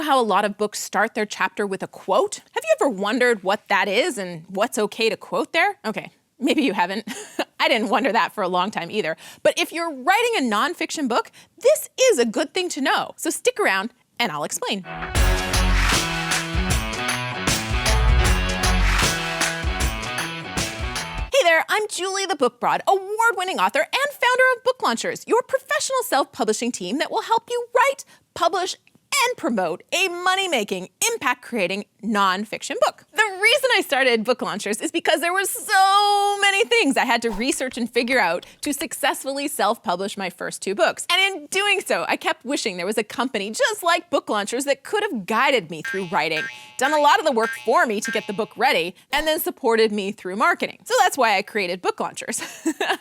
how a lot of books start their chapter with a quote? Have you ever wondered what that is and what's okay to quote there? Okay, maybe you haven't. I didn't wonder that for a long time either. But if you're writing a nonfiction book, this is a good thing to know. So stick around and I'll explain. Hey there, I'm Julie the Book Broad, award-winning author and founder of Book Launchers, your professional self-publishing team that will help you write, publish, and promote a money-making, impact-creating nonfiction book. The reason I started Book Launchers is because there were so many things I had to research and figure out to successfully self-publish my first 2 books. And in doing so, I kept wishing there was a company just like Book Launchers that could have guided me through writing, done a lot of the work for me to get the book ready, and then supported me through marketing. So that's why I created Book Launchers.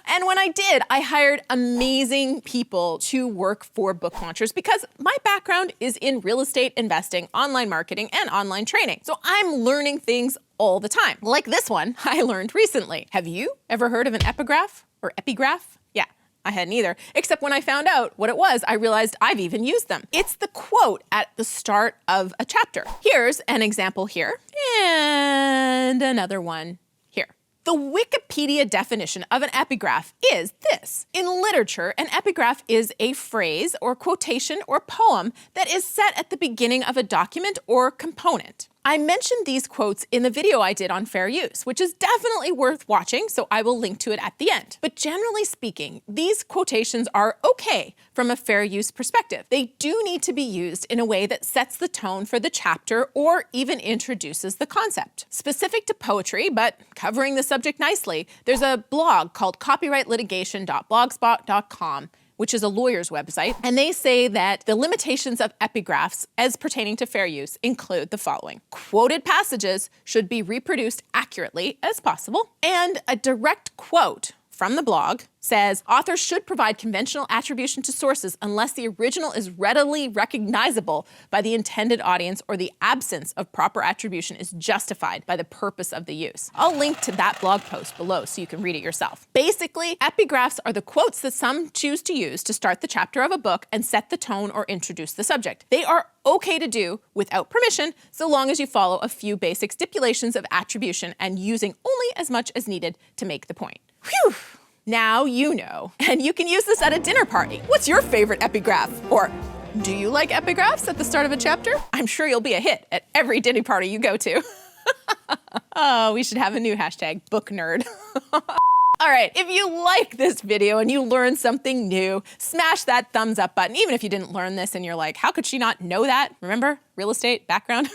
And when I did, I hired amazing people to work for Book Launchers because my background is in real estate investing, online marketing, and online training. So I'm learning things all the time. Like this one I learned recently. Have you ever heard of an epigraph or epigraph? Yeah, I hadn't either. Except when I found out what it was, I realized I've even used them. It's the quote at the start of a chapter. Here's an example here, and another one here. The Wikipedia definition of an epigraph is this. In literature, an epigraph is a phrase or quotation or poem that is set at the beginning of a document or component. I mentioned these quotes in the video I did on fair use, which is definitely worth watching, so I will link to it at the end. But generally speaking, these quotations are okay from a fair use perspective. They do need to be used in a way that sets the tone for the chapter or even introduces the concept. Specific to poetry, but covering the subject nicely, there's a blog called copyrightlitigation.blogspot.com, which is a lawyer's website, and they say that the limitations of epigraphs as pertaining to fair use include the following. Quoted passages should be reproduced accurately as possible, and a direct quote from the blog says, authors should provide conventional attribution to sources unless the original is readily recognizable by the intended audience or the absence of proper attribution is justified by the purpose of the use. I'll link to that blog post below so you can read it yourself. Basically, epigraphs are the quotes that some choose to use to start the chapter of a book and set the tone or introduce the subject. They are okay to do without permission, so long as you follow a few basic stipulations of attribution and using only as much as needed to make the point. Whew! Now you know. And you can use this at a dinner party. What's your favorite epigraph? Or do you like epigraphs at the start of a chapter? I'm sure you'll be a hit at every dinner party you go to. Oh, we should have a new hashtag, book nerd. All right, if you like this video and you learned something new, smash that thumbs up button, even if you didn't learn this and you're like, how could she not know that? Remember, real estate background?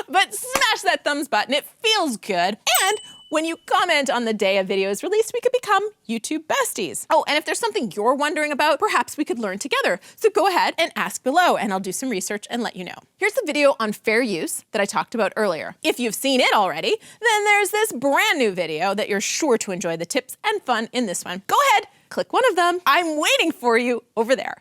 But smash that thumbs button, it feels good. And when you comment on the day a video is released, we could become YouTube besties. Oh, and if there's something you're wondering about, perhaps we could learn together. So go ahead and ask below and I'll do some research and let you know. Here's the video on fair use that I talked about earlier. If you've seen it already, then there's this brand new video that you're sure to enjoy the tips and fun in this one. Go ahead, click one of them. I'm waiting for you over there.